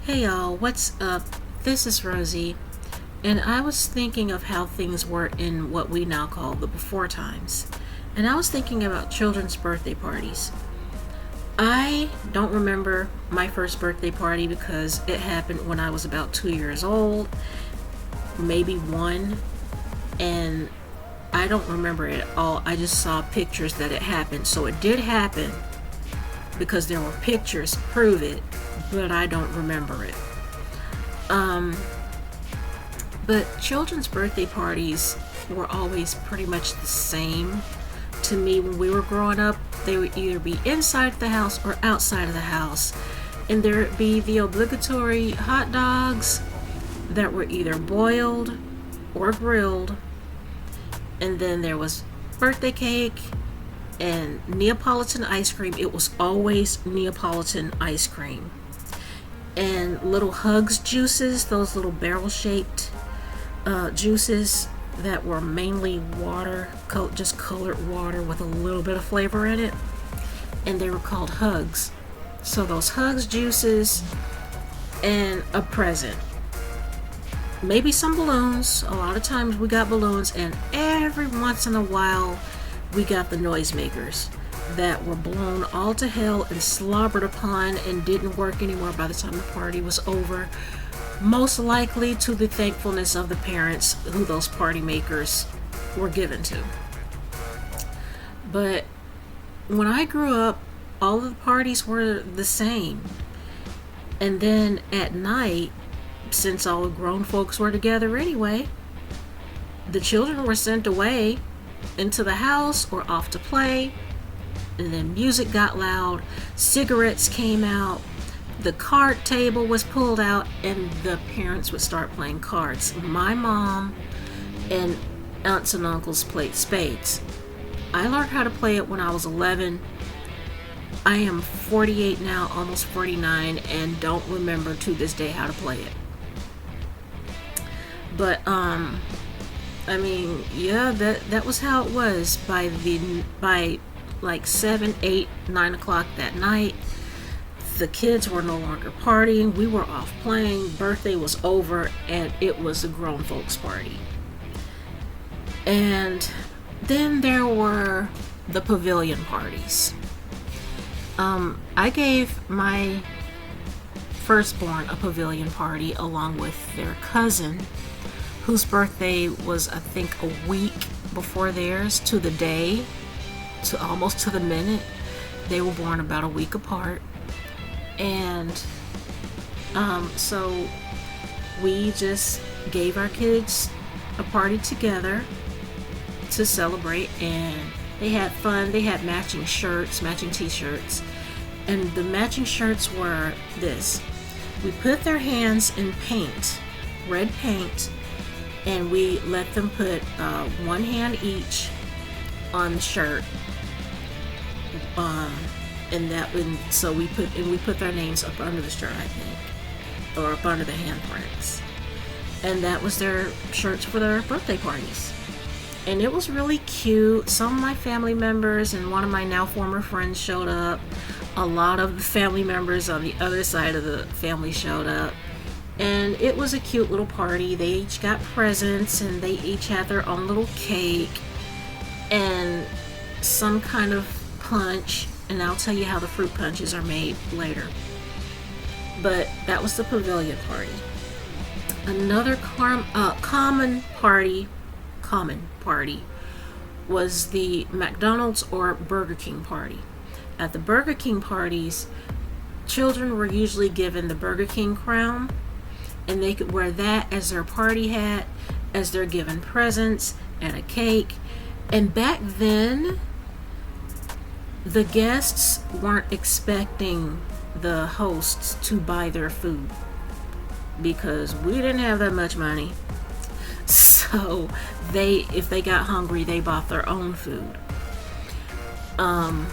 Hey y'all, what's up? This is Rosie, and I was thinking of how things were in what we now call the before times. And I was thinking about children's birthday parties. I don't remember my first birthday party because it happened when I was about 2 years old, maybe one, and I don't remember it all. I just saw pictures that it happened. So it did happen because there were pictures to prove it, but I don't remember it. But children's birthday parties were always pretty much the same to me when we were growing up. They would either be inside the house or outside of the house, and there would be the obligatory hot dogs that were either boiled or grilled, and then there was birthday cake and Neapolitan ice cream. It was always Neapolitan ice cream. And little Hugs juices, those little barrel-shaped juices that were mainly water, just colored water with a little bit of flavor in it. And they were called Hugs. So those Hugs juices and a present. Maybe some balloons. A lot of times we got balloons, and every once in a while we got the noisemakers that were blown all to hell and slobbered upon and didn't work anymore by the time the party was over. Most likely to the thankfulness of the parents who those party makers were given to. But when I grew up, all of the parties were the same. And then at night, since all the grown folks were together anyway, the children were sent away into the house or off to play. And then music got loud, cigarettes came out, the card table was pulled out, and the parents would start playing cards. My mom and aunts and uncles played spades. I learned how to play it when I was 11. I am 48 now, almost 49, and don't remember to this day how to play it. But yeah, that was how it was by like 7, 8, 9 o'clock that night. The kids were no longer partying. We were off playing. Birthday was over, and it was a grown folks party. And then there were the pavilion parties. I gave my firstborn a pavilion party along with their cousin, whose birthday was, I think, a week before theirs, to the day, to almost to the minute. They were born about a week apart. And so we just gave our kids a party together to celebrate, and they had fun. They had matching shirts, matching t-shirts, and the matching shirts were this: we put their hands in paint, red paint, and we let them put one hand each on the shirt, so we put their names up under the shirt, I think, or up under the handprints, and that was their shirts for their birthday parties. And it was really cute. Some of my family members and one of my now former friends showed up. A lot of the family members on the other side of the family showed up. And it was a cute little party. They each got presents, and they each had their own little cake and some kind of punch. And I'll tell you how the fruit punches are made later. But that was the pavilion party. Another common party was the McDonald's or Burger King party. At the Burger King parties, children were usually given the Burger King crown, and they could wear that as their party hat, as they're given presents and a cake. And back then, the guests weren't expecting the hosts to buy their food because we didn't have that much money. So if they got hungry, they bought their own food. Now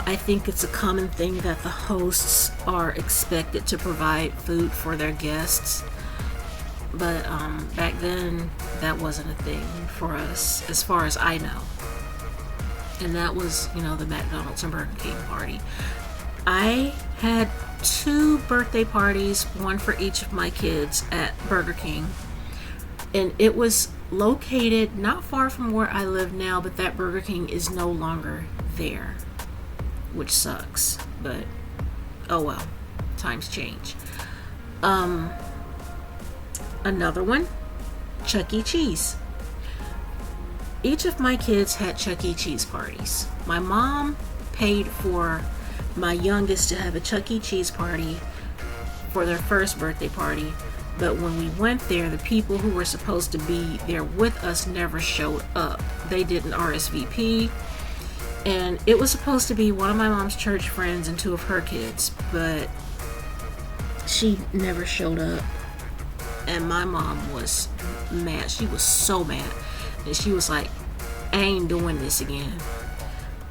I think it's a common thing that the hosts are expected to provide food for their guests. But back then, that wasn't a thing for us, as far as I know. And that was, the McDonald's and Burger King party. I had 2 birthday parties, one for each of my kids at Burger King. And it was located not far from where I live now, but that Burger King is no longer there, which sucks, but oh well, times change. Another one, Chuck E. Cheese. Each of my kids had Chuck E. Cheese parties. My mom paid for my youngest to have a Chuck E. Cheese party for their first birthday party, but when we went there, the people who were supposed to be there with us never showed up. They didn't RSVP, and it was supposed to be one of my mom's church friends and 2 of her kids, but she never showed up, and my mom was mad. She was so mad, and she was like, I ain't doing this again.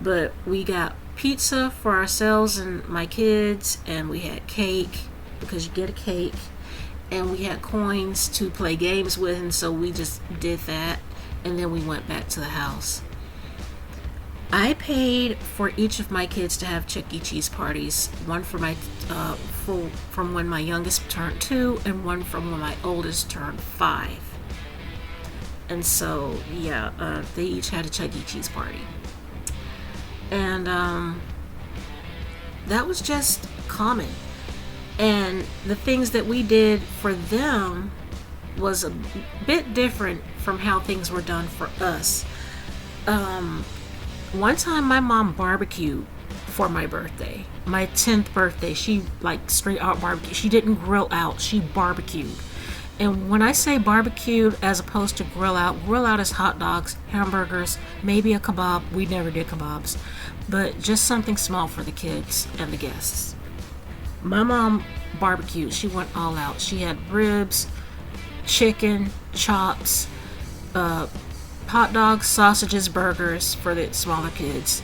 But we got pizza for ourselves and my kids, and we had cake, because you get a cake, and we had coins to play games with, and so we just did that, and then we went back to the house. I paid for each of my kids to have Chuck E. Cheese parties, one for my from when my youngest turned 2, and one from when my oldest turned 5. And so yeah, they each had a Chuck E. Cheese party, and that was just common. And the things that we did for them was a bit different from how things were done for us. One time my mom barbecued for my birthday, my 10th birthday. She like straight out barbecue. She didn't grill out, she barbecued. And when I say barbecued as opposed to grill out is hot dogs, hamburgers, maybe a kebab. We never did kebabs, but just something small for the kids and the guests. My mom barbecued. She went all out. She had ribs, chicken, chops, hot dogs, sausages, burgers for the smaller kids.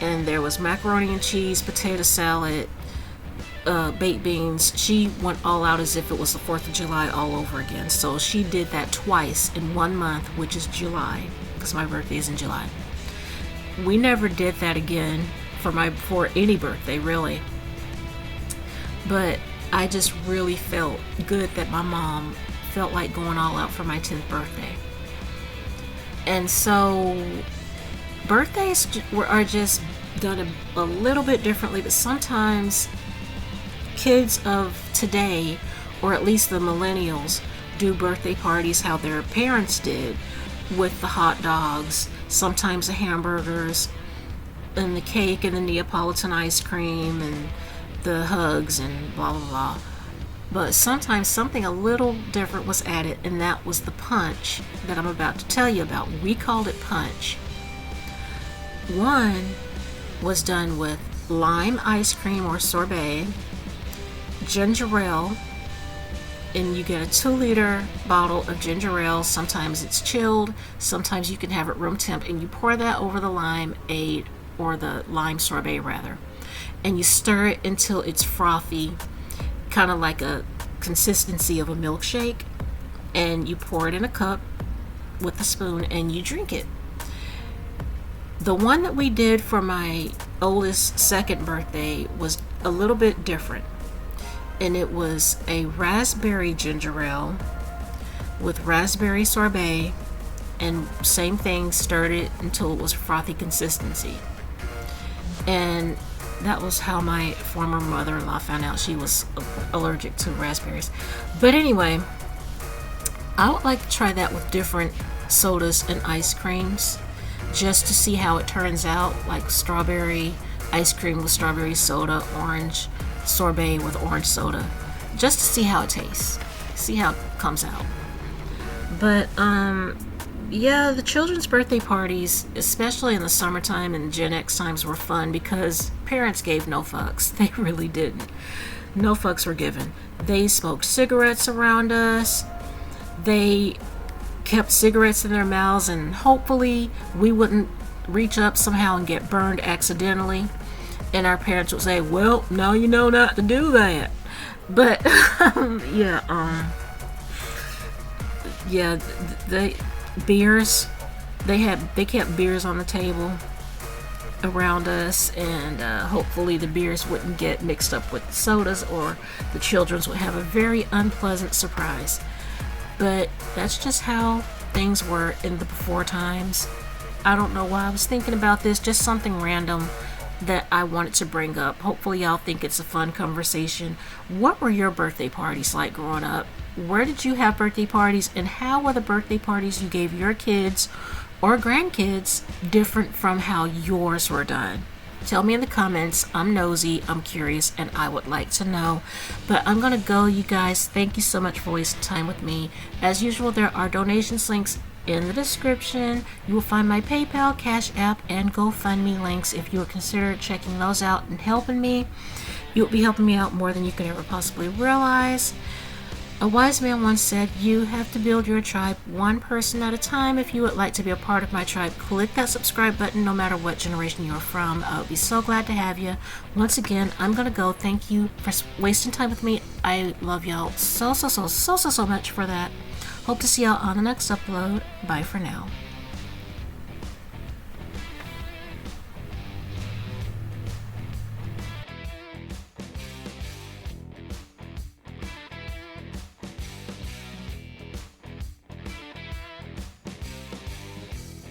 And there was macaroni and cheese, potato salad, baked beans. She went all out as if it was the 4th of July all over again. So she did that twice in 1 month, which is July, because my birthday is in July. We never did that again for any birthday, really. But I just really felt good that my mom felt like going all out for my 10th birthday. And so birthdays are just done a little bit differently, but sometimes kids of today, or at least the millennials, do birthday parties how their parents did, with the hot dogs, sometimes the hamburgers, and the cake, and the Neapolitan ice cream, and the hugs, and blah blah blah. But sometimes something a little different was added, and that was the punch that I'm about to tell you about. We called it punch. One was done with lime ice cream or sorbet, ginger ale, and you get a 2-liter bottle of ginger ale. Sometimes it's chilled, sometimes you can have it room temp, and you pour that over the limeade, or the lime sorbet rather, and you stir it until it's frothy, kind of like a consistency of a milkshake, and you pour it in a cup with a spoon and you drink it. The one that we did for my oldest second birthday was a little bit different, and it was a raspberry ginger ale with raspberry sorbet, and same thing, stirred it until it was frothy consistency. And that was how my former mother-in-law found out she was allergic to raspberries. But anyway, I would like to try that with different sodas and ice creams, just to see how it turns out, like strawberry ice cream with strawberry soda, orange sorbet with orange soda, just to see how it tastes, see how it comes out. But yeah, the children's birthday parties, especially in the summertime and Gen X times, were fun because parents gave no fucks. They really didn't. No fucks were given. They smoked cigarettes around us. They kept cigarettes in their mouths, and hopefully we wouldn't reach up somehow and get burned accidentally. And our parents would say, well, now you know not to do that. But beers, they kept beers on the table. around us, and hopefully the beers wouldn't get mixed up with the sodas, or the children would have a very unpleasant surprise. But that's just how things were in the before times. I don't know why I was thinking about this, just something random that I wanted to bring up. Hopefully y'all think it's a fun conversation. What were your birthday parties like growing up? Where did you have birthday parties, and how were the birthday parties you gave your kids or grandkids different from how yours were done? Tell me in the comments. I'm nosy, I'm curious, and I would like to know. But I'm gonna go, you guys. Thank you so much for wasting time with me. As usual, there are donations links in the description. You will find my PayPal, Cash App, and GoFundMe links if you would consider checking those out and helping me. You'll be helping me out more than you can ever possibly realize. A wise man once said, you have to build your tribe one person at a time. If you would like to be a part of my tribe, click that subscribe button no matter what generation you're from. I would be so glad to have you. Once again, I'm going to go. Thank you for wasting time with me. I love y'all so much for that. Hope to see y'all on the next upload. Bye for now.